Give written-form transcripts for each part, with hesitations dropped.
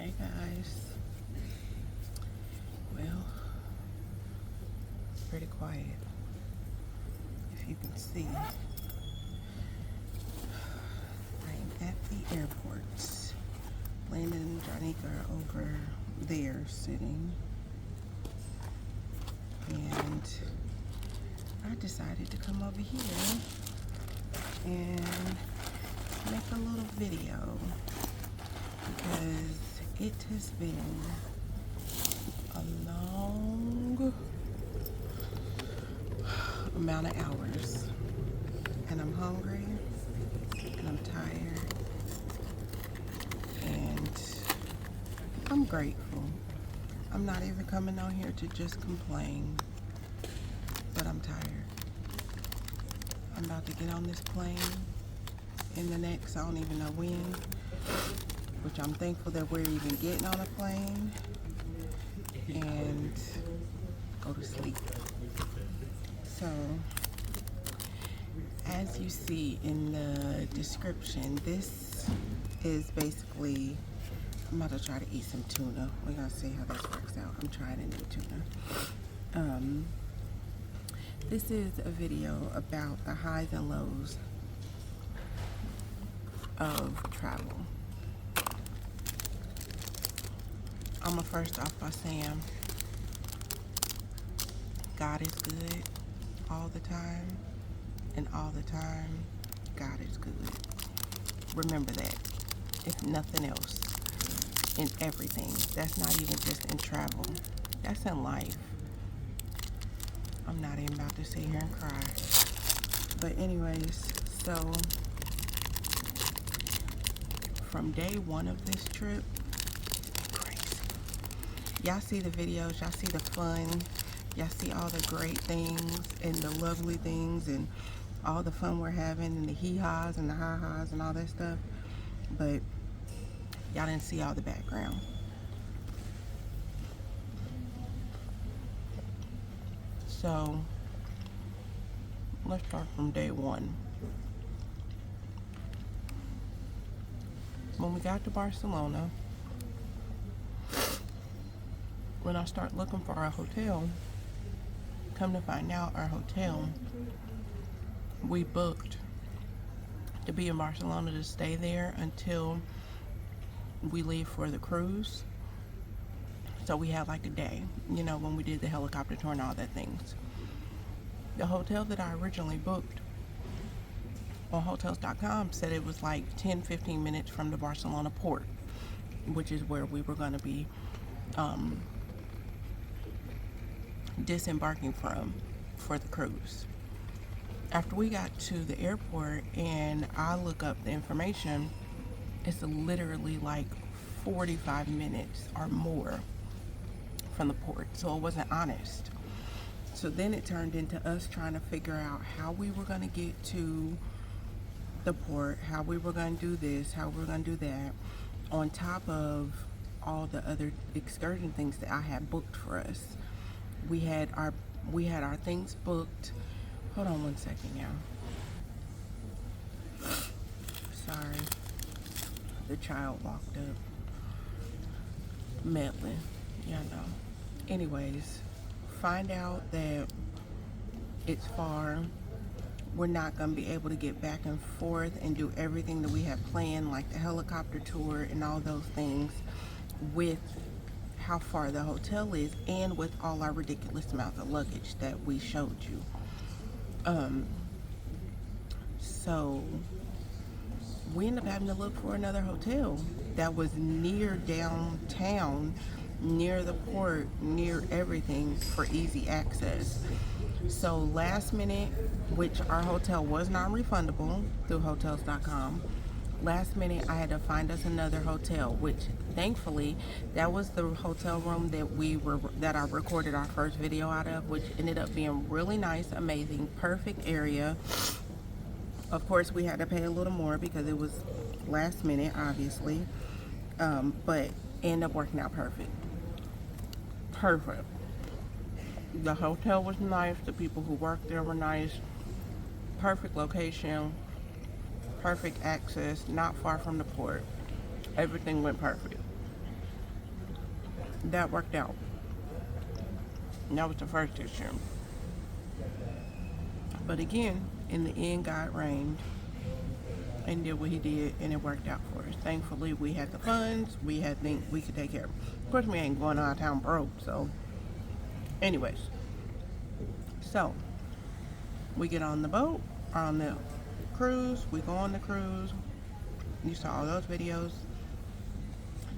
Hey guys, well, pretty quiet. If you can see, I'm at the airport. Landon and Jonica are over there sitting, and I decided to come over here and make a little video because it has been a long amount of hours, and I'm hungry and I'm tired and I'm grateful. I'm not even coming on here to just complain, but I'm tired. I'm about to get on this plane in the next, I don't even know when, which I'm thankful that we're even getting on a plane, and go to sleep. So, as you see in the description, this is basically, I'm about to try to eat some tuna. We're gonna see how this works out. I'm trying a new tuna. This is a video about the highs and lows of travel. I'm gonna first off by saying God is good all the time, and all the time God is good. Remember that, if nothing else, in everything. That's not even just in travel, that's in life. I'm not even about to sit here and cry. But anyways, so from day one of this trip, crazy. Y'all see the videos, y'all see the fun, y'all see all the great things and the lovely things and all the fun we're having and the hee-haws and the ha-ha's and all that stuff. But y'all didn't see all the background. So let's start from day one. When we got to Barcelona, when I start looking for our hotel, come to find out our hotel we booked to be in Barcelona to stay there until we leave for the cruise. So we had like a day, you know, when we did the helicopter tour and all that things. The hotel that I originally booked on hotels.com said it was like 10-15 minutes from the Barcelona port, which is where we were going to be disembarking from for the cruise. After we got to the airport and I look up the information, it's literally like 45 minutes or more from the port, so it wasn't honest. So then it turned into us trying to figure out how we were going to get to the port, how we were going to do this, how we were going to do that, on top of all the other excursion things that I had booked for us. We had our things booked. Hold on one second, y'all. Sorry, the child walked up meddling, y'all know. Anyways, find out that it's far. We're not going to be able to get back and forth and do everything that we have planned, like the helicopter tour and all those things, with how far the hotel is and with all our ridiculous amounts of luggage that we showed you. So we ended up having to look for another hotel that was near downtown, near the port, near everything, for easy access. So last minute, which our hotel was non-refundable through hotels.com, last minute I had to find us another hotel, which thankfully that was the hotel room that I recorded our first video out of, which ended up being really nice, amazing, perfect area. Of course we had to pay a little more because it was last minute, obviously, but ended up working out perfect. The hotel was nice, the people who worked there were nice, perfect location, perfect access, not far from the port. Everything went perfect. That worked out. That was the first issue. But again, in the end, God reigned and did what he did, and it worked out for us. Thankfully, we had the funds, we had things we could take care of. Of course, we ain't going out of town broke, so anyways. So, we get on the boat, on the cruise, we go on the cruise. You saw all those videos.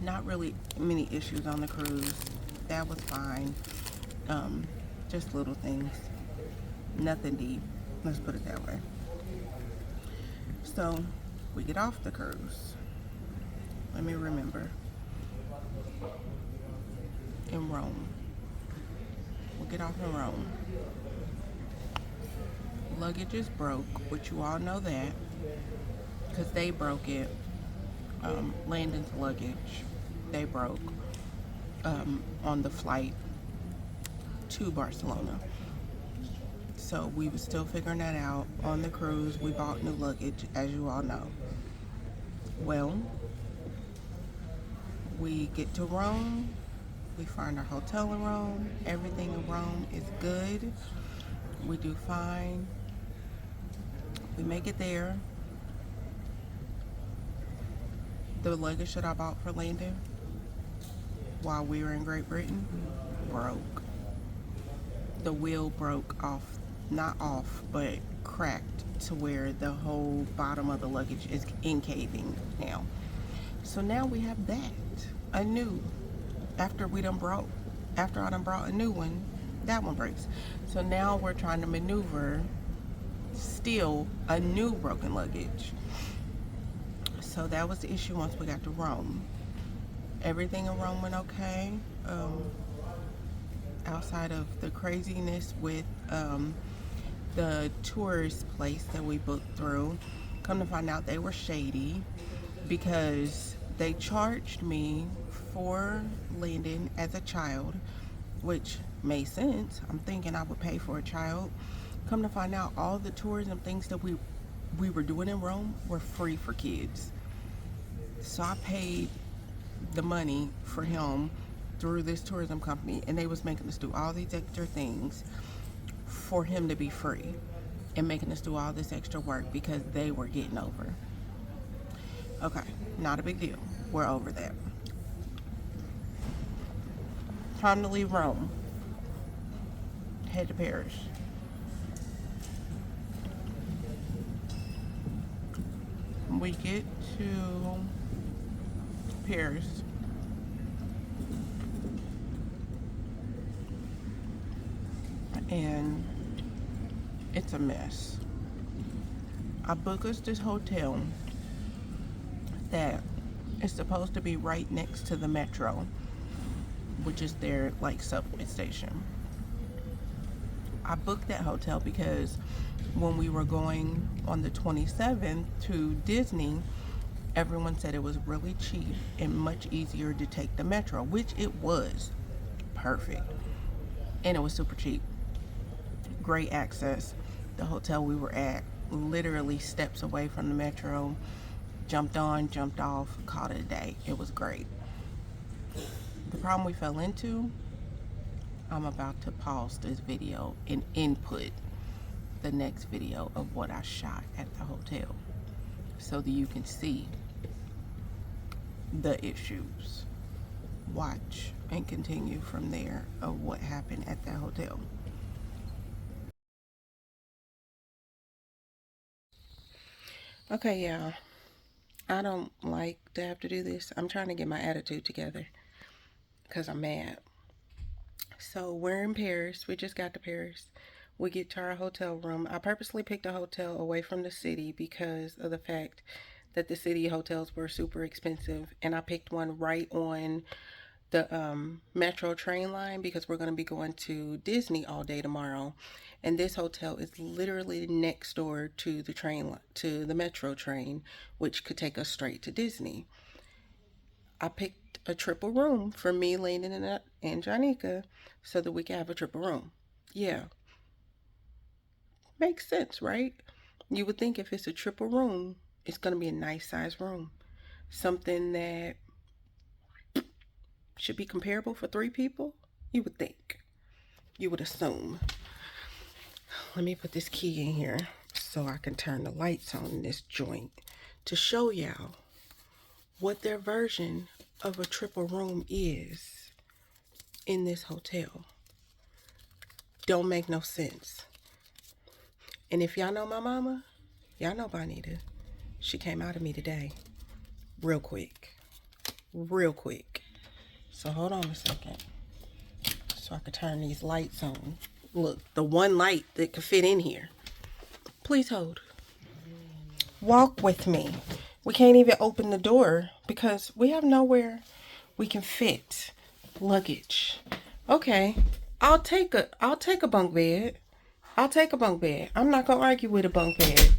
Not really many issues on the cruise. That was fine. Um, just little things. Nothing deep. Let's put it that way. So, we get off the cruise. Let me remember. In Rome. We'll get off in Rome. Luggage is broke, which you all know that, because they broke it. Landon's luggage, they broke on the flight to Barcelona. So we were still figuring that out. On the cruise, we bought new luggage, as you all know. Well, we get to Rome. We find our hotel in Rome. Everything in Rome is good. We do fine. We make it there. The luggage that I bought for Landon while we were in Great Britain broke. The wheel broke off, not off, but cracked to where the whole bottom of the luggage is encaving now. So now we have that, a new, after I done brought a new one, that one breaks. So now we're trying to maneuver still a new broken luggage. So that was the issue once we got to Rome. Everything in Rome went okay. Outside of the craziness with the tourist place that we booked through. Come to find out they were shady because they charged me for Landon as a child, which made sense. I'm thinking I would pay for a child. Come to find out all the tourism things that we were doing in Rome were free for kids. So I paid the money for him through this tourism company, and they was making us do all these extra things for him to be free and making us do all this extra work because they were getting over. Okay, not a big deal. We're over that. Time to leave Rome. Head to Paris. We get to Paris. And it's a mess. I booked us this hotel that is supposed to be right next to the metro, which is their like subway station. I booked that hotel because when we were going on the 27th to Disney, everyone said it was really cheap and much easier to take the metro, which it was. Perfect. And it was super cheap. Great access. The hotel we were at, literally steps away from the metro. Jumped on, jumped off, called it a day. It was great. The problem we fell into, I'm about to pause this video and input the next video of what I shot at the hotel so that you can see the issues. Watch and continue from there of what happened at that hotel. Okay, y'all. I don't like to have to do this. I'm trying to get my attitude together because I'm mad. So we're in Paris. We just got to Paris. We get to our hotel room. I purposely picked a hotel away from the city because of the fact that the city hotels were super expensive. And I picked one right on the metro train line because we're going to be going to Disney all day tomorrow. And this hotel is literally next door to the train, to the metro train, which could take us straight to Disney. I picked a triple room for me, Landon, and Janika so that we can have a triple room. Yeah, makes sense, right? You would think if it's a triple room, it's going to be a nice size room. Something that should be comparable for 3 people? You would think. You would assume. Let me put this key in here so I can turn the lights on in this joint to show y'all what their version of a triple room is in this hotel. Don't make no sense. And if y'all know my mama, y'all know Bonita. She came out of me today. Real quick. Real quick. So hold on a second. So I can turn these lights on. Look, the one light that could fit in here. Please hold. Walk with me. We can't even open the door because we have nowhere we can fit luggage. Okay, I'll take a bunk bed. I'll take a bunk bed. I'm not gonna argue with a bunk bed.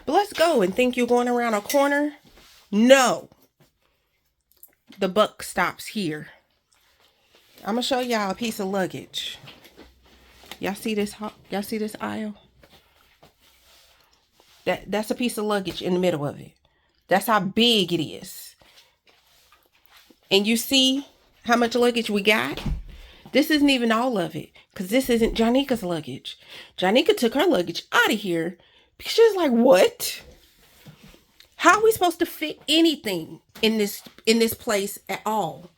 But let's go and think you're going around a corner. No. The buck stops here. I'm gonna show y'all a piece of luggage. Y'all see this? Y'all see this aisle? That's a piece of luggage in the middle of it. That's how big it is. And you see how much luggage we got? This isn't even all of it, because this isn't Janika's luggage. Janika took her luggage out of here because she was like, what? How are we supposed to fit anything in this place at all?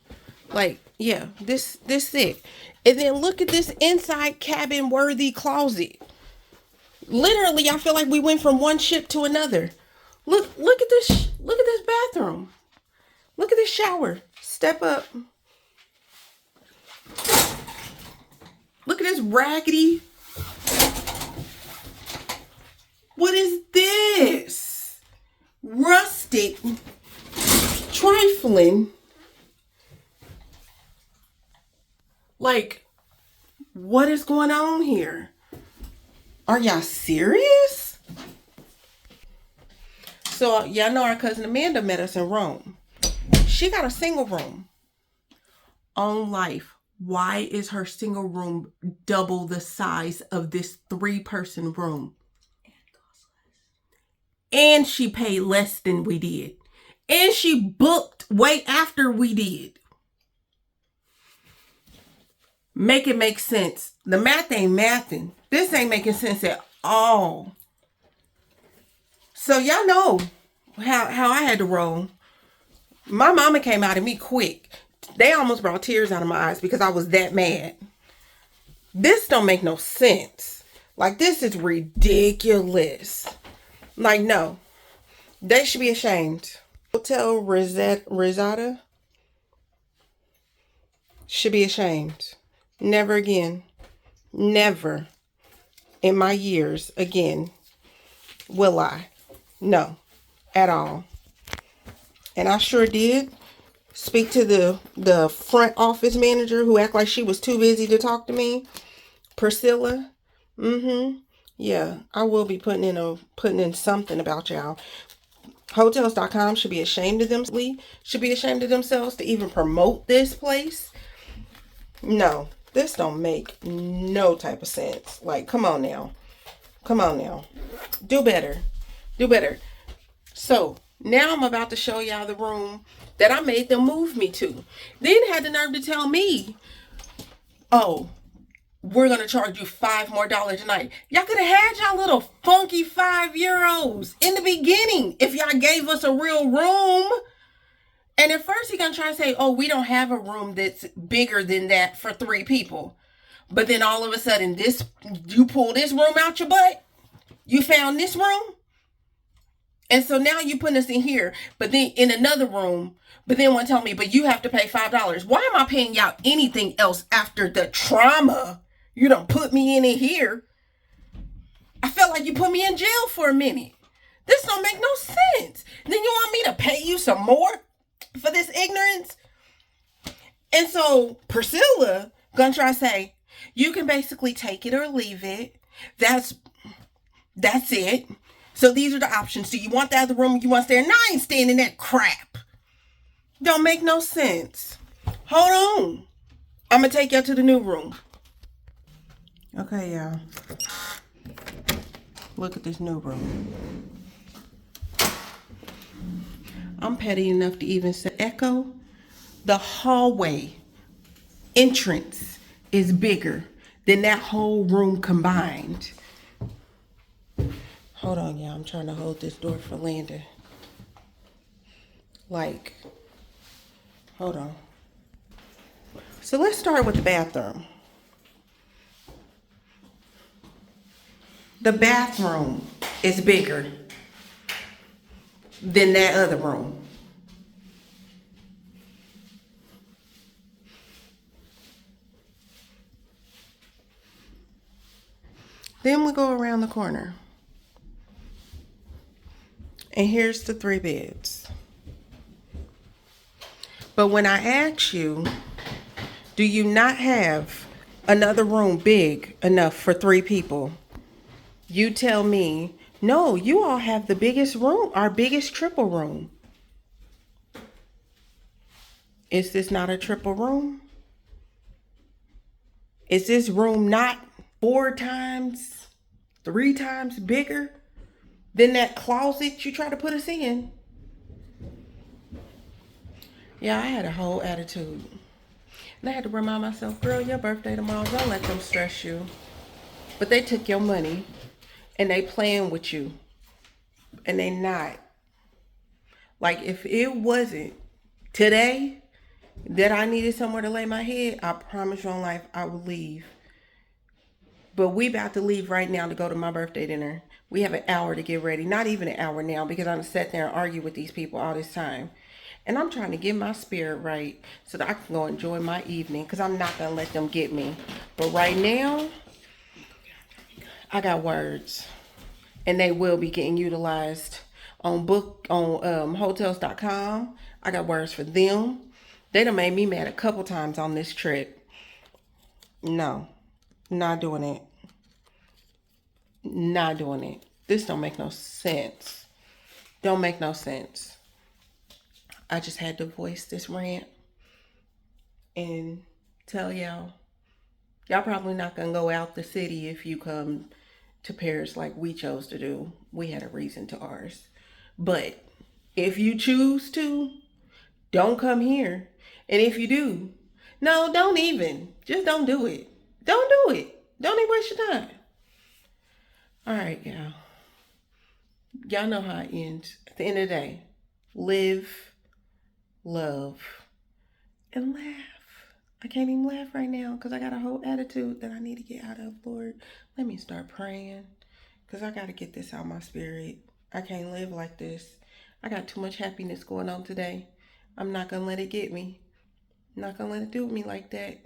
Like, yeah, this it. And then look at this inside cabin worthy closet. Literally, I feel like we went from one ship to another. Look at this bathroom. Look at this shower. Step up. Look at this raggedy. What is this? Rustic. Trifling. Like, what is going on here? Are y'all serious? So, y'all know our cousin Amanda met us in Rome. She got a single room on Life. Why is her single room double the size of this 3-person room? And she paid less than we did. And she booked way after we did. Make it make sense. The math ain't mathing. This ain't making sense at all. So y'all know how I had to roll. My mama came out of me quick. They almost brought tears out of my eyes because I was that mad. This don't make no sense. Like, this is ridiculous. Like, no. They should be ashamed. Hotel Risata should be ashamed. Never again. Never in my years again will I. No, at all. And I sure did speak to the front office manager who acted like she was too busy to talk to me. Priscilla. Yeah, I will be putting in something about y'all. Hotels.com should be ashamed of them. Should be ashamed of themselves to even promote this place. No, this don't make no type of sense. Like, come on now. Come on now. Do better. Do better. So, now I'm about to show y'all the room that I made them move me to. Then had the nerve to tell me, oh, we're going to charge you $5 more a night. Y'all could have had y'all little funky €5 in the beginning if y'all gave us a real room. And at first he gonna try to say, oh, we don't have a room that's bigger than that for 3 people. But then all of a sudden, you pull this room out your butt. You found this room. And so now you put us in here, but then in another room, but then want to tell me, but you have to pay $5. Why am I paying y'all anything else after the trauma you done put me in here? I felt like you put me in jail for a minute. This don't make no sense. Then you want me to pay you some more for this ignorance? And so Priscilla gonna try to say, you can basically take it or leave it. That's it. So these are the options. Do you want the other room? You want to stay? And I ain't staying in that crap. Don't make no sense. Hold on. I'm gonna take y'all to the new room. Okay, y'all. Look at this new room. I'm petty enough to even say echo. The hallway entrance is bigger than that whole room combined. Hold on, y'all. I'm trying to hold this door for Landon. Like, hold on. So let's start with the bathroom. The bathroom is bigger than that other room. Then we go around the corner. And here's the 3 beds. But when I ask you, do you not have another room big enough for 3 people? You tell me, no, you all have the biggest room, our biggest triple room. Is this not a triple room? Is this room not 4 times, 3 times bigger than that closet you try to put us in? Yeah, I had a whole attitude. And I had to remind myself, girl, your birthday tomorrow, don't let them stress you. But they took your money and they playing with you. And they not. Like, if it wasn't today that I needed somewhere to lay my head, I promise you on life I would leave. But we about to leave right now to go to my birthday dinner. We have an hour to get ready. Not even an hour now, because I'm sat there and argue with these people all this time. And I'm trying to get my spirit right so that I can go enjoy my evening, because I'm not going to let them get me. But right now, I got words. And they will be getting utilized on hotels.com. I got words for them. They done made me mad a couple times on this trip. No, not doing it. Not doing it. This don't make no sense. Don't make no sense. I just had to voice this rant and tell y'all probably not gonna go out the city if you come to Paris like we chose to do. We had a reason to ours. But if you choose to, don't come here. And if you do, no, don't even. Just don't do it. Don't do it. Don't even waste your time. All right, y'all. Y'all know how it ends. At the end of the day, live, love, and laugh. I can't even laugh right now because I got a whole attitude that I need to get out of. Lord, let me start praying because I got to get this out of my spirit. I can't live like this. I got too much happiness going on today. I'm not going to let it get me. I'm not going to let it do me like that.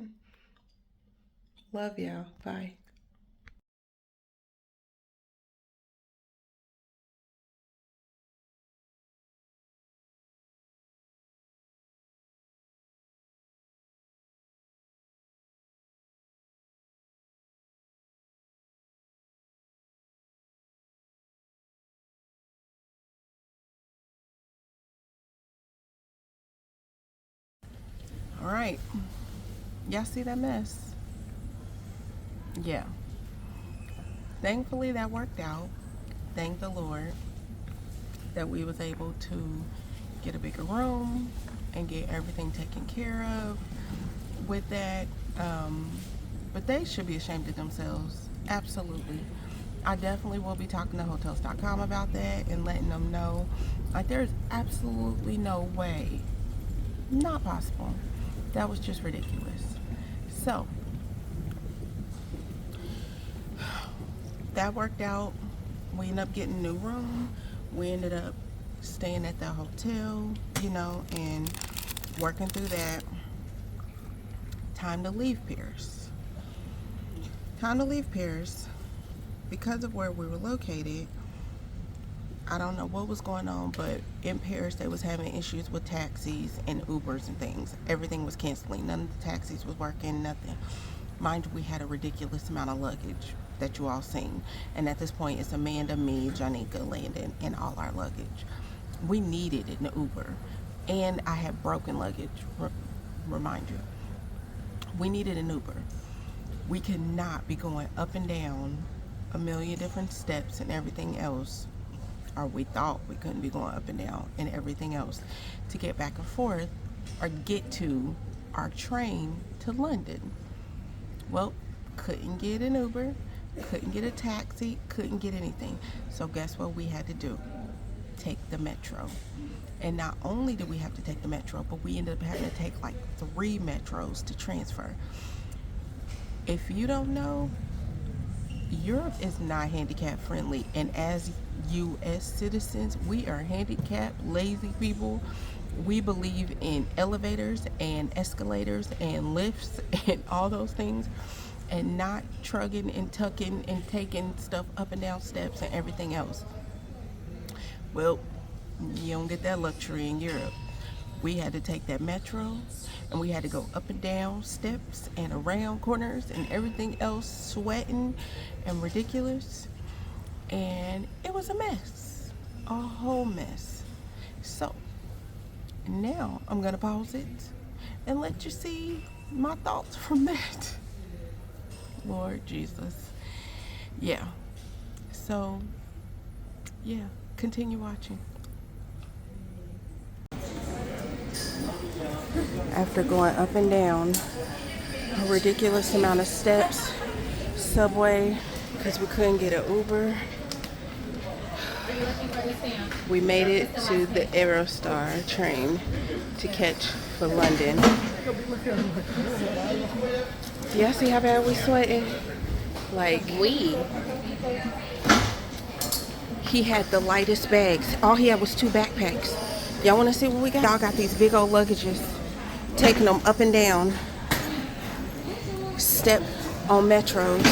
Love y'all. Bye. All right. Y'all see that mess? Yeah. Thankfully that worked out. Thank the Lord that we was able to get a bigger room and get everything taken care of with that. But they should be ashamed of themselves. Absolutely. I definitely will be talking to hotels.com about that and letting them know, like, there's absolutely no way, not possible. That was just ridiculous. So that worked out. We ended up getting a new room. We ended up staying at the hotel, and working through that. Time to leave Paris. Time to leave Paris. Because of where we were located, I don't know what was going on, but in Paris they was having issues with taxis and Ubers and things. Everything was canceling. None of the taxis was working, nothing. Mind you, we had a ridiculous amount of luggage that you all seen. And at this point, it's Amanda, me, Janika, Landon, and all our luggage. We needed an Uber. And I had broken luggage, remind you. We needed an Uber. We could not be going up and down a million different steps and everything else, or we thought we couldn't be going up and down and everything else to get back and forth or get to our train to London. Well, couldn't get an Uber, couldn't get a taxi, couldn't get anything. So guess what we had to do? Take the metro. And not only did we have to take the metro, but we ended up having to take like 3 metros to transfer. If you don't know, Europe is not handicap friendly, and as US citizens, we are handicapped, lazy people. We believe in elevators and escalators and lifts and all those things, and not trugging and tucking and taking stuff up and down steps and everything else. Well, you don't get that luxury in Europe. We had to take that metro, and we had to go up and down steps and around corners and everything else, sweating and ridiculous. And it was a mess, a whole mess. So now I'm gonna pause it and let you see my thoughts from that. Lord Jesus. Yeah. So, yeah, continue watching. After going up and down a ridiculous amount of steps, subway, because we couldn't get an Uber, we made it to the Eurostar train to catch for London. Y'all see how bad we sweating? Like, he had the lightest bags. All he had was 2 backpacks. Y'all want to see what we got? Y'all got these big old luggages, taking them up and down, step on metros.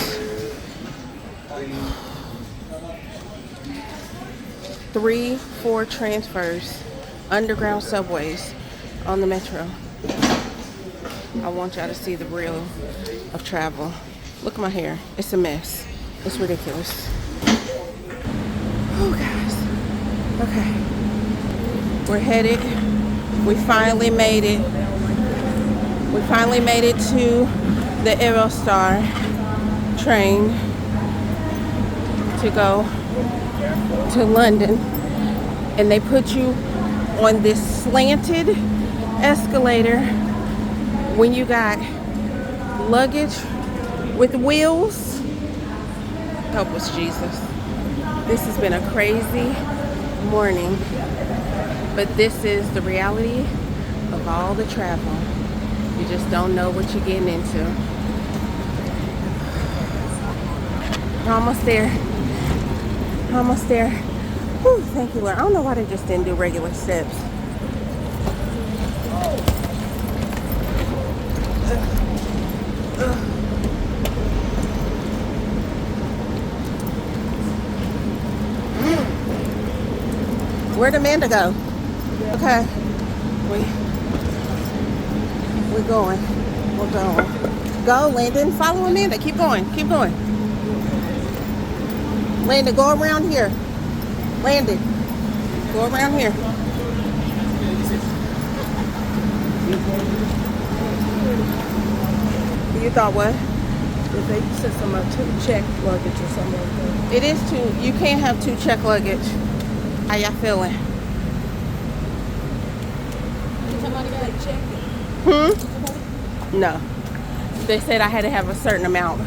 3, 4 transfers, underground subways on the metro. I want y'all to see the real of travel. Look at my hair. It's a mess. It's ridiculous. Oh, guys. Okay. We're headed. We finally made it. We finally made it to the Eurostar train to go to London. And they put you on this slanted escalator when you got luggage with wheels. Help us, Jesus. This has been a crazy morning, but this is the reality of all the travel. You just don't know what you're getting into. We're almost there. Almost there. Whew, thank you, Lord. I don't know why they just didn't do regular steps. Where'd Amanda go? Okay. We're going. We're going. Go, Landon. Follow Amanda. Keep going. Keep going. Landon, go around here. Landon, go around here. You thought what? If they said something about 2 check luggage or something like that. It is 2. You can't have 2 check luggage. How y'all feeling? Did somebody got to check it? No. They said I had to have a certain amount.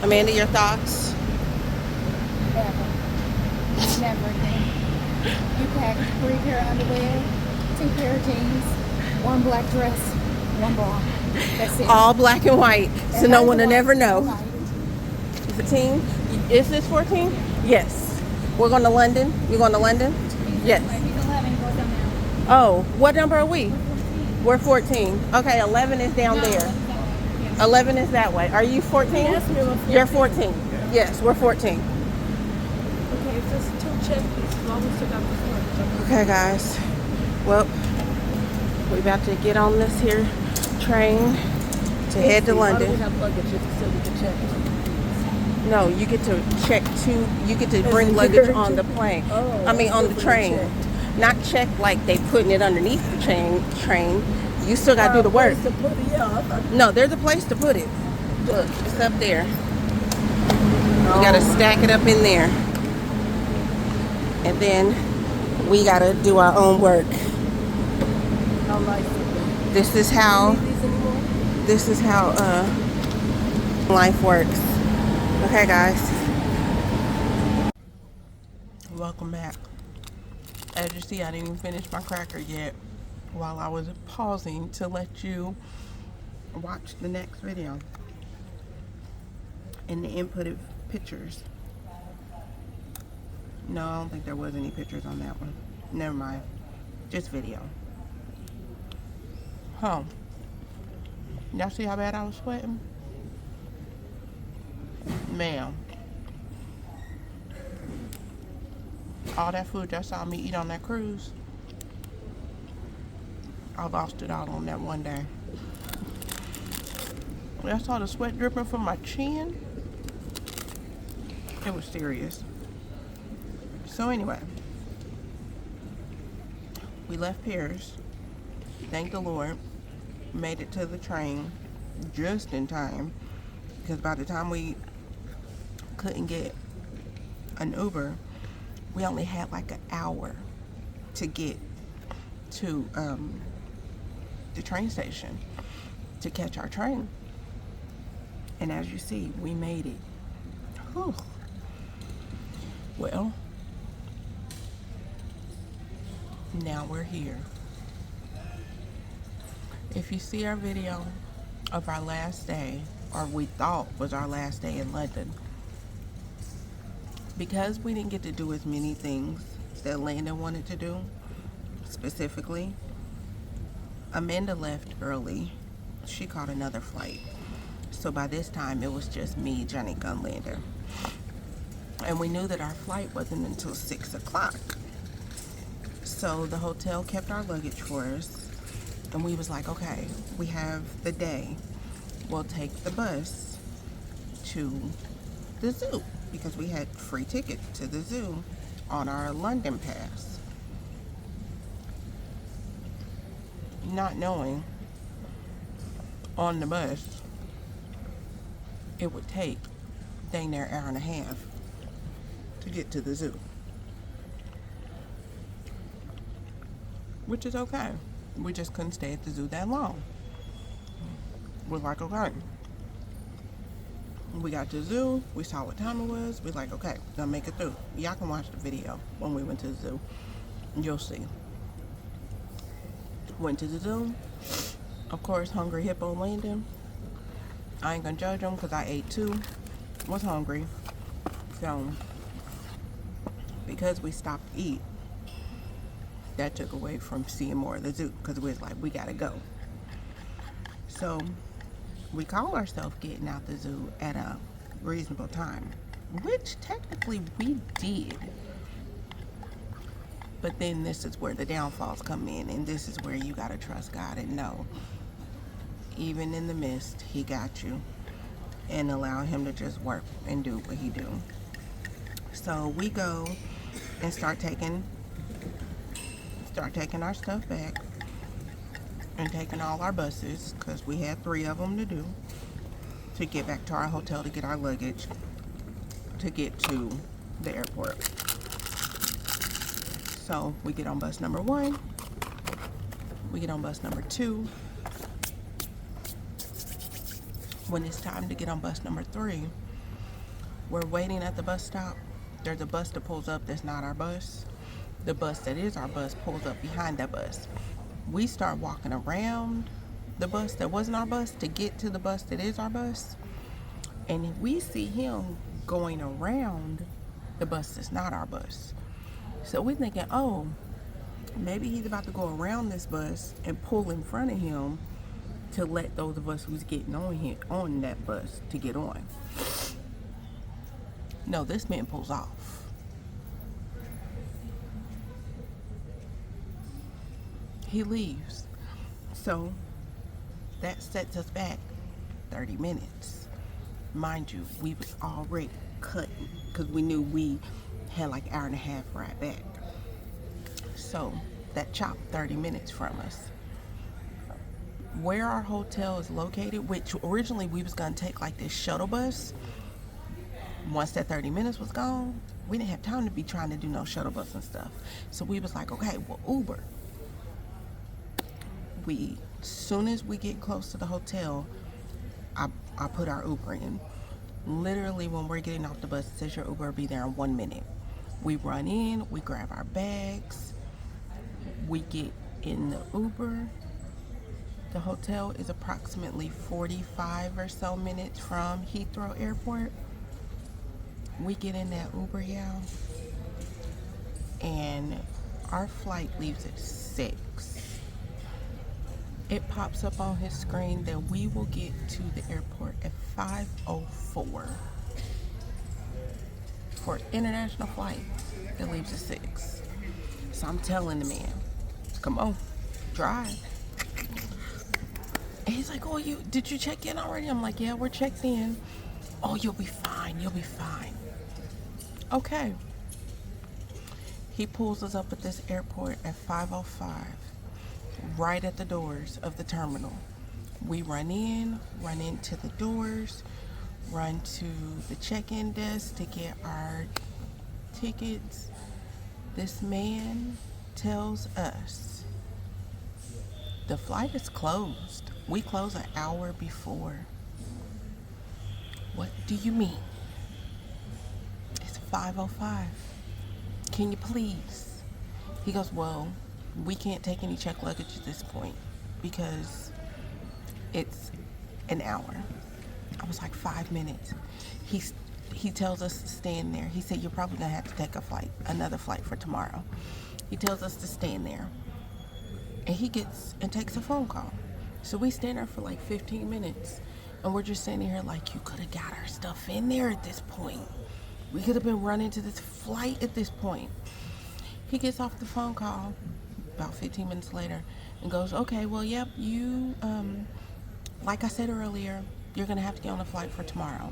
Amanda, your thoughts? Never again. You pack 3 pair of underwear, 2 pair of jeans, 1 black dress, 1 bra. That's it. All black and white, so And no that's one will the never white. know. 15? Is this 14? Yes. We're going to London? You going to London? Yes. He's 11, goes down now. Oh, what number are we? We're 14. Okay, 11 is down there. 11 is that way. Are you 14? Yes, we were 14. You're 14. Yes, we're 14. Okay, it's just 2 checklists. As long as you got this one. Okay, guys. Well, we're about to get on this here train to head to Why do we London. have luggage if you still get to check? No, you get to check to, you get to As bring in luggage security? on the plane. Oh, I mean, on the that's train. different Not check like they putting it underneath the train. You still got to do the work. Place to put it, yeah, I thought- No, there's a place to put it. Look, it's up there. We got to stack it up in there. And then we got to do our own work. No license. This is You how need these anymore? life works. Okay, guys. Welcome back. As you see, I didn't even finish my cracker yet while I was pausing to let you watch the next video and the inputted pictures. No, I don't think there was any pictures on that one. Never mind. Just video. Huh. Y'all see how bad I was sweating? Man. All that food y'all saw me eat on that cruise, I lost it all on that one day. When I saw the sweat dripping from my chin, it was serious. So anyway, we left Paris. Thank the Lord. Made it to the train just in time, because by the time we couldn't get an Uber, we only had like an hour to get to the train station to catch our train. And as you see, we made it. Whew. Well, now we're here. If you see our video of our last day, or we thought was our last day in London, because we didn't get to do as many things that Landon wanted to do, specifically, Amanda left early. She caught another flight. So by this time, it was just me, Johnny Gunlander. And we knew that our flight wasn't until 6 o'clock. So the hotel kept our luggage for us. And we was like, okay, we have the day. We'll take the bus to the zoo, because we had free ticket to the zoo on our London pass. Not knowing on the bus it would take dang near an hour and a half to get to the zoo. Which is okay. We just couldn't stay at the zoo that long. We're like, okay. We got to the zoo, we saw what time it was, we're like, okay, gonna make it through. Y'all can watch the video when we went to the zoo. You'll see. Went to the zoo. Of course, hungry hippo Landon. I ain't gonna judge him because I ate too. Was hungry. So, because we stopped to eat, that took away from seeing more of the zoo, because we was like, we gotta go. So, we call ourselves getting out the zoo at a reasonable time, which technically we did. But then this is where the downfalls come in, and this is where you gotta trust God and know, even in the midst, He got you, and allow Him to just work and do what He do. So we go and start taking our stuff back and taking all our buses, because we had 3 of them to do, to get back to our hotel to get our luggage to get to the airport. So we get on bus number 1, we get on bus number 2. When it's time to get on bus number 3, we're waiting at the bus stop. There's a bus that pulls up that's not our bus. The bus that is our bus pulls up behind that bus. We start walking around the bus that wasn't our bus to get to the bus that is our bus. And we see him going around the bus that's not our bus. So we're thinking, oh, maybe he's about to go around this bus and pull in front of him to let those of us who's getting on that bus to get on. No, this man pulls off. He leaves. So that sets us back 30 minutes. Mind you, we was already cutting, because we knew we had like an hour and a half ride back. So that chopped 30 minutes from us. Where our hotel is located, which originally we was gonna take like this shuttle bus. Once that 30 minutes was gone, we didn't have time to be trying to do no shuttle bus and stuff. So we was like, okay, well, Uber. soon as we get close to the hotel, I put our Uber in. Literally, when we're getting off the bus, it says your Uber will be there in 1 minute. We run in, we grab our bags, we get in the Uber. The hotel is approximately 45 or so minutes from Heathrow Airport. We get in that Uber, y'all, and our flight leaves at 6. It pops up on his screen that we will get to the airport at 5:04 for an international flight that leaves at 6. So I'm telling the man, come on, drive. And he's like, oh, did you check in already? I'm like, yeah, we're checked in. Oh, you'll be fine. You'll be fine. Okay. He pulls us up at this airport at 5:05, right at the doors of the terminal. We run into the doors, run to the check-in desk to get our tickets. This man tells us the flight is closed. We close an hour before. What do you mean? It's 5:05. Can you please? He goes, well, we can't take any checked luggage at this point because it's an hour. I was like, 5 minutes. He tells us to stand there. He said, you're probably gonna have to take another flight for tomorrow. He tells us to stand there. And he gets and takes a phone call. So we stand there for like 15 minutes. And we're just standing here like, you could have got our stuff in there at this point. We could have been running to this flight at this point. He gets off the phone call about 15 minutes later and goes, okay, well, yep, you, like I said earlier, you're going to have to get on a flight for tomorrow.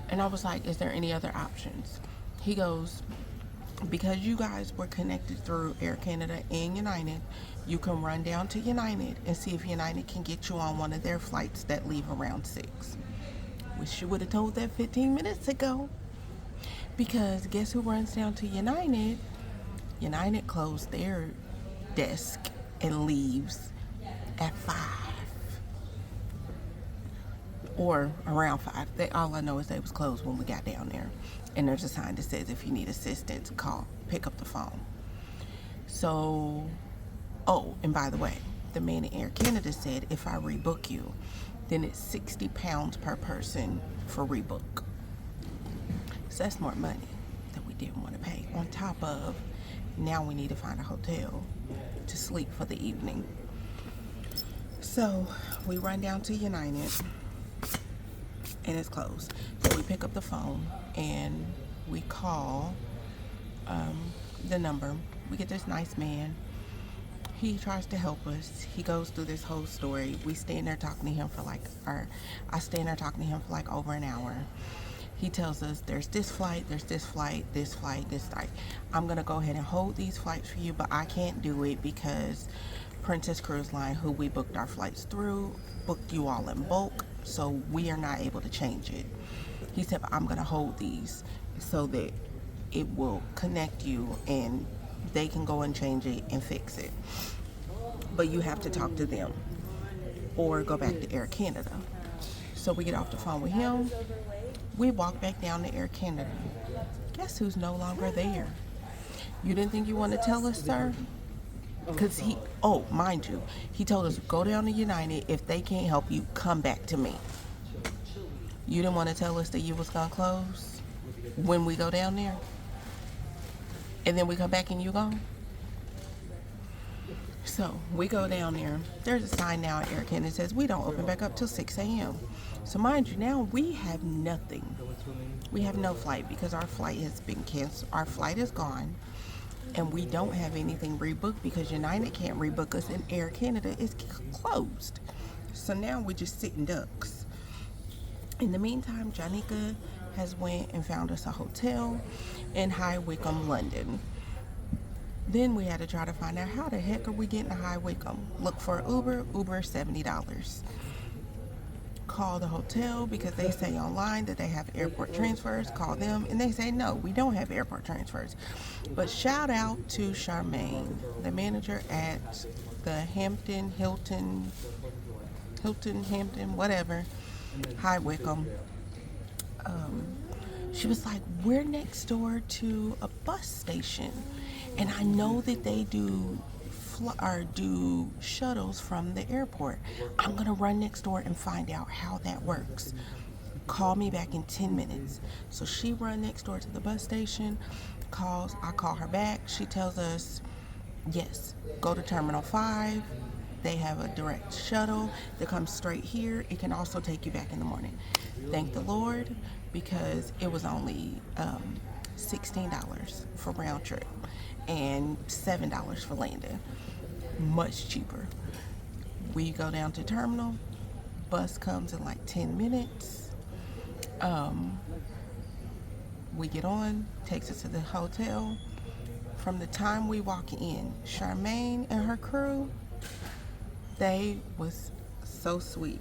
And I was like, is there any other options? He goes, because you guys were connected through Air Canada and United, you can run down to United and see if United can get you on one of their flights that leave around 6. Wish you would have told that 15 minutes ago. Because guess who runs down to United? United closed their desk and leaves at 5. Or around 5. All I know is they was closed when we got down there. And there's a sign that says if you need assistance, pick up the phone. So, oh, and by the way, the man in Air Canada said if I rebook you, then it's £60 per person for rebook. So that's more money that we didn't want to pay. On top of, now we need to find a hotel to sleep for the evening. So we run down to United and it's closed. So we pick up the phone and we call the number. We get this nice man. He tries to help us. He goes through this whole story. We stand there talking to him for I stand there talking to him for like over an hour. He tells us there's this flight, there's this flight, this flight, this flight. I'm gonna go ahead and hold these flights for you, but I can't do it because Princess Cruise Line, who we booked our flights through, booked you all in bulk, so we are not able to change it. He said, I'm gonna hold these so that it will connect you and they can go and change it and fix it. But you have to talk to them or go back to Air Canada. So we get off the phone with him. We walk back down to Air Canada. Guess who's no longer there? You didn't think you want to tell us, sir? Because mind you, he told us, go down to United. If they can't help you, come back to me. You didn't want to tell us that you was going to close when we go down there? And then we come back and you gone? So we go down there. There's a sign now at Air Canada that says we don't open back up till 6 a.m. So mind you, now we have nothing. We have no flight because our flight has been canceled. Our flight is gone. And we don't have anything rebooked because United can't rebook us and Air Canada is closed. So now we're just sitting ducks. In the meantime, Janika has went and found us a hotel in High Wycombe, London. Then we had to try to find out how the heck are we getting to High Wycombe. Look for Uber, $70. call the hotel because they say online that they have airport transfers. Call them and they say no, we don't have airport transfers. But shout out to Charmaine, the manager at the Hilton, Hampton, whatever, High Wycombe. She was like, we're next door to a bus station, and I know that they do shuttles from the airport. I'm gonna run next door and find out how that works. Call me back in 10 minutes. So she run next door to the bus station, I call her back. She tells us, yes, go to Terminal 5. They have a direct shuttle that comes straight here. It can also take you back in the morning. Thank the Lord, because it was only $16 for round trip and $7 for landing. Much cheaper. We go down to terminal. Bus comes in like 10 minutes. We get on, takes us to the hotel. From the time we walk in, Charmaine and her crew, they was so sweet.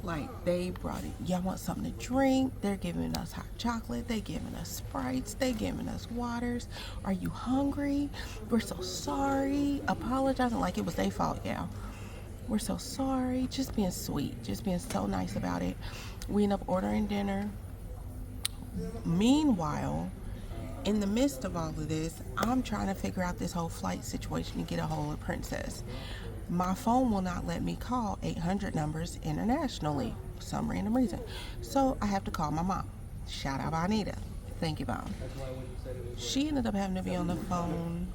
Like, they brought it, y'all want something to drink? They're giving us hot chocolate. They giving us Sprites. They giving us waters. Are you hungry? We're so sorry. Apologizing like it was their fault, yeah. We're so sorry. Just being sweet. Just being so nice about it. We end up ordering dinner. Meanwhile, in the midst of all of this, I'm trying to figure out this whole flight situation and get a hold of Princess. My phone will not let me call 800 numbers internationally for some random reason. So I have to call my mom. Shout out Bonita. Thank you, Mom. She ended up having to be on the phone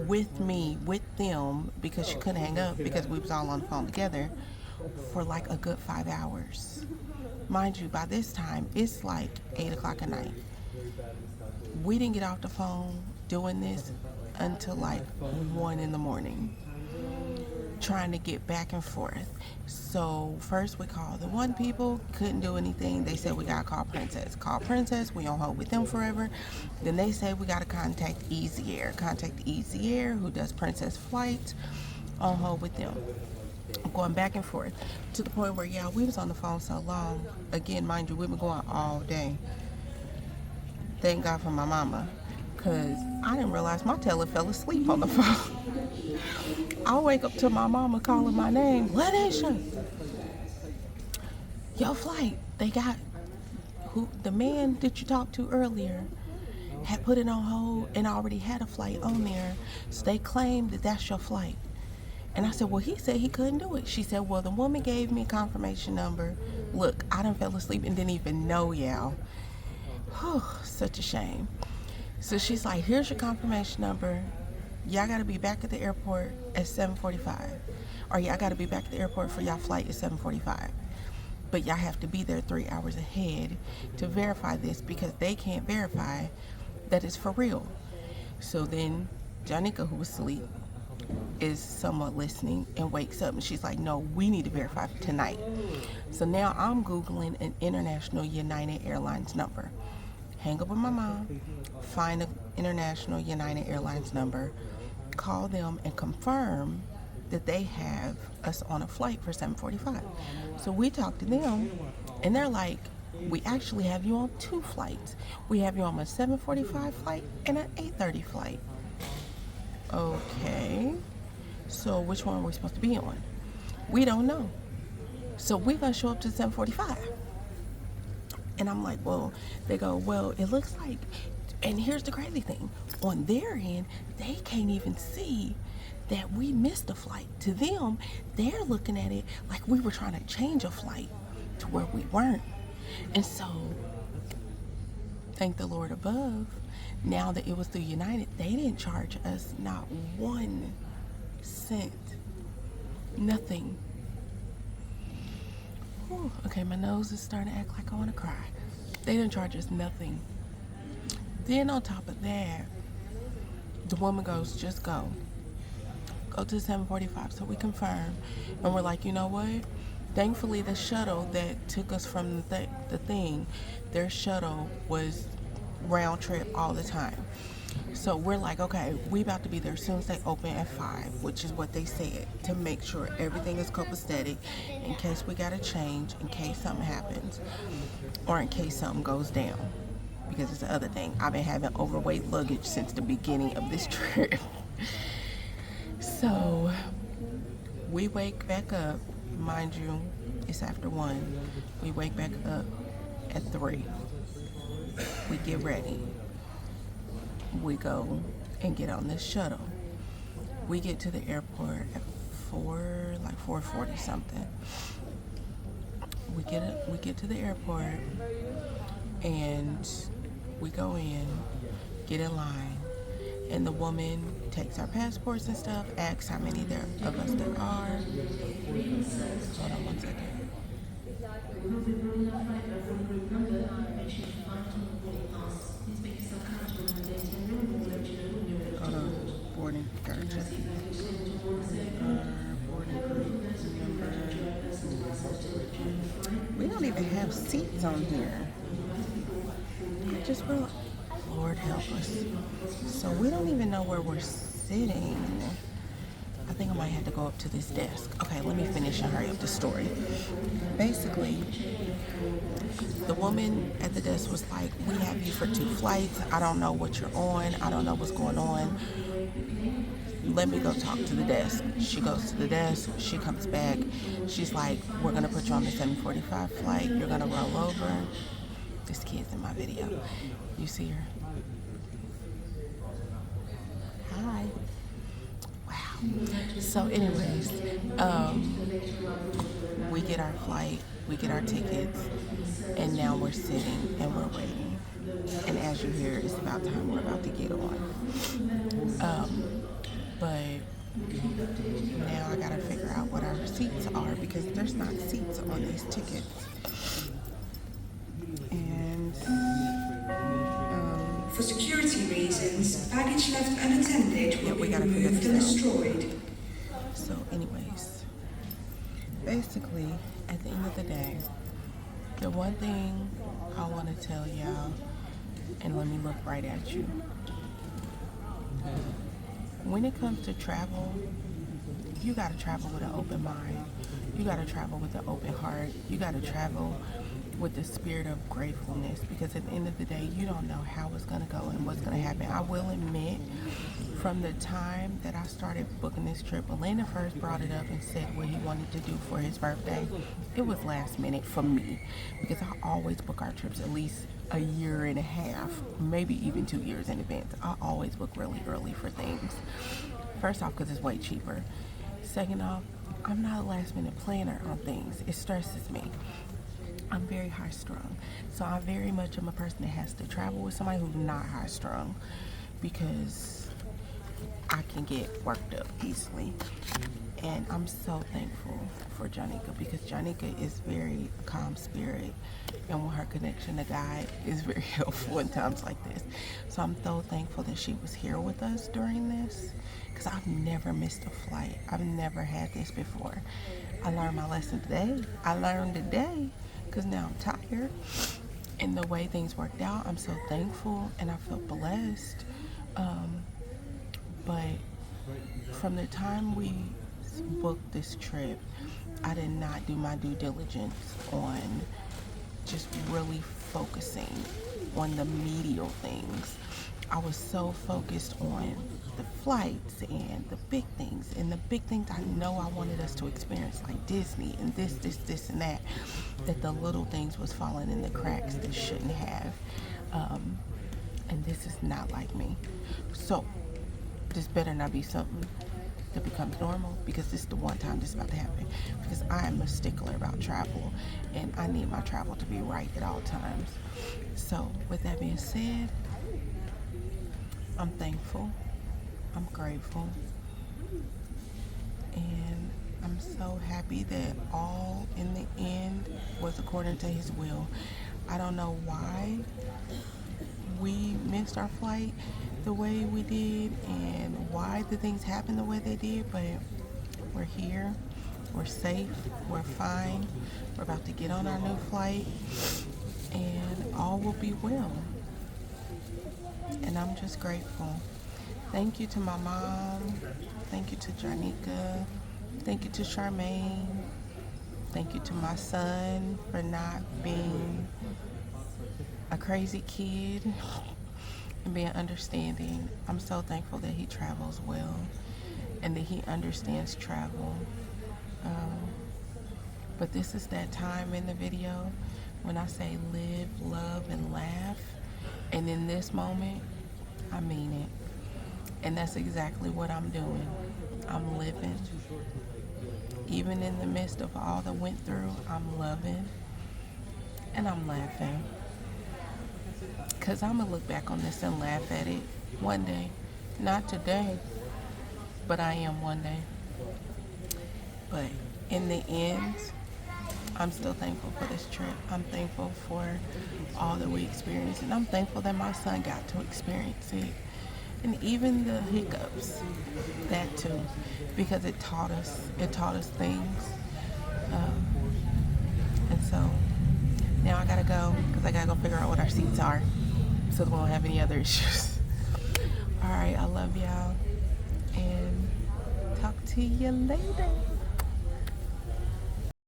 with me, with them, because she couldn't hang up because we was all on the phone together for like a good 5 hours. Mind you, by this time, it's like 8 o'clock at night. We didn't get off the phone doing this until like 1 in the morning, trying to get back and forth. So first we called the one people, couldn't do anything. They said we gotta call Princess. Call Princess, we on hold with them forever. Then they said we gotta contact Easy Air. Contact Easy Air, who does Princess flights, on hold with them. Going back and forth to the point where, yeah, we was on the phone so long. Again, mind you, we've been going all day. Thank God for my mama, because I didn't realize my teller fell asleep on the phone. I wake up to my mama calling my name, Lanisha. Your flight, they got, the man that you talked to earlier had put it on hold and already had a flight on there, so they claimed that that's your flight. And I said, well, he said he couldn't do it. She said, well, the woman gave me a confirmation number. Look, I done fell asleep and didn't even know, y'all. Whew, such a shame. So she's like, here's your confirmation number. Y'all gotta be back at the airport at 7:45. Or y'all gotta be back at the airport for y'all flight at 7:45. But y'all have to be there 3 hours ahead to verify this, because they can't verify that it's for real. So then Janika, who was asleep, is somewhat listening and wakes up, and she's like, no, we need to verify tonight. So now I'm Googling an international United Airlines number. Hang up with my mom, find an international United Airlines number, call them and confirm that they have us on a flight for 7:45. So we talk to them, and they're like, we actually have you on 2 flights. We have you on a 7:45 flight and an 8:30 flight. Okay, so which one are we supposed to be on? We don't know. So we're gonna show up to 7:45. And I'm like, well, they go, well, it looks like, and here's the crazy thing, on their end, they can't even see that we missed a flight. To them, they're looking at it like we were trying to change a flight to where we weren't. And so, thank the Lord above, now that it was through United, they didn't charge us not 1 cent. Nothing. Whew, okay, my nose is starting to act like I want to cry. They didn't charge us nothing. Then on top of that, the woman goes, just go. Go to 7:45. So we confirm, and we're like, you know what? Thankfully, the shuttle that took us from the thing, their shuttle was round trip all the time. So we're like, okay, we about to be there as soon as they open at 5, which is what they said, to make sure everything is copacetic in case we gotta change, in case something happens, or in case something goes down. Because it's the other thing. I've been having overweight luggage since the beginning of this trip. So we wake back up, mind you, it's after 1. We wake back up at 3. We get ready. We go and get on this shuttle. We get to the airport at 4:40 something. We get to the airport and we go in, get in line, and the woman takes our passports and stuff, asks how many of us there are. Hold on 1 second. Hold on, boarding, gotta check. Boarding group number. We don't even have seats on here. I just realized, Lord help us. So we don't even know where we're sitting. I think I might have to go up to this desk. Okay, let me finish and hurry up the story. Basically, the woman at the desk was like, we have you for 2 flights. I don't know what you're on. I don't know what's going on. Let me go talk to the desk. She goes to the desk. She comes back. She's like, we're going to put you on the 7:45 flight. You're going to roll over. This kid's in my video. You see her? Hi. Wow. So anyways, we get our flight, we get our tickets, and now we're sitting and we're waiting. And as you hear, it's about time we're about to get on. But now I gotta figure out what our seats are because there's not seats on these tickets. And for security reasons, baggage left unattended will be gotta figure removed and this out. destroyed. So anyways, basically, at the end of the day, the one thing I want to tell y'all, and let me look right at you. When it comes to travel, you got to travel with an open mind. You got to travel with an open heart. You got to travel with the spirit of gratefulness because at the end of the day, you don't know how it's going to go and what's going to happen. I will admit, from the time that I started booking this trip, Elena first brought it up and said what he wanted to do for his birthday. It was last minute for me because I always book our trips at least a year and a half, maybe even 2 years in advance. I always book really early for things. First off, because it's way cheaper. Second off, I'm not a last minute planner on things. It stresses me. I'm very high strung. So I very much am a person that has to travel with somebody who's not high strung because I can get worked up easily. And I'm so thankful for Janika because Janika is very calm spirit and with her connection to God is very helpful in times like this. So I'm so thankful that she was here with us during this because I've never missed a flight. I've never had this before. I learned my lesson today. I learned today because now I'm tired. And the way things worked out, I'm so thankful and I feel blessed. But from the time we booked this trip, I did not do my due diligence on just really focusing on the medial things. I was so focused on the flights and the big things I know I wanted us to experience, like Disney and this and that the little things was falling in the cracks that shouldn't have. And this is not like me. So this better not be something that becomes normal because this is the one time this is about to happen because I am a stickler about travel and I need my travel to be right at all times. So with that being said, I'm thankful, I'm grateful, and I'm so happy that all in the end was according to his will. I don't know why we missed our flight the way we did and why the things happened the way they did, but we're here, we're safe, we're fine, we're about to get on our new flight, and all will be well. And I'm just grateful. Thank you to my mom. Thank you to Jarnika. Thank you to Charmaine. Thank you to my son for not being a crazy kid and being understanding. I'm so thankful that he travels well and that he understands travel. But this is that time in the video when I say live, love, and laugh. And in this moment, I mean it. And that's exactly what I'm doing. I'm living. Even in the midst of all that went through, I'm loving and I'm laughing. Because I'm going to look back on this and laugh at it one day. Not today, but I am one day. But in the end, I'm still thankful for this trip. I'm thankful for all that we experienced. And I'm thankful that my son got to experience it. And even the hiccups, that too, because it taught us things. And so now I gotta go because I gotta go figure out what our seats are so that we won't have any other issues. All right, I love y'all and talk to you later.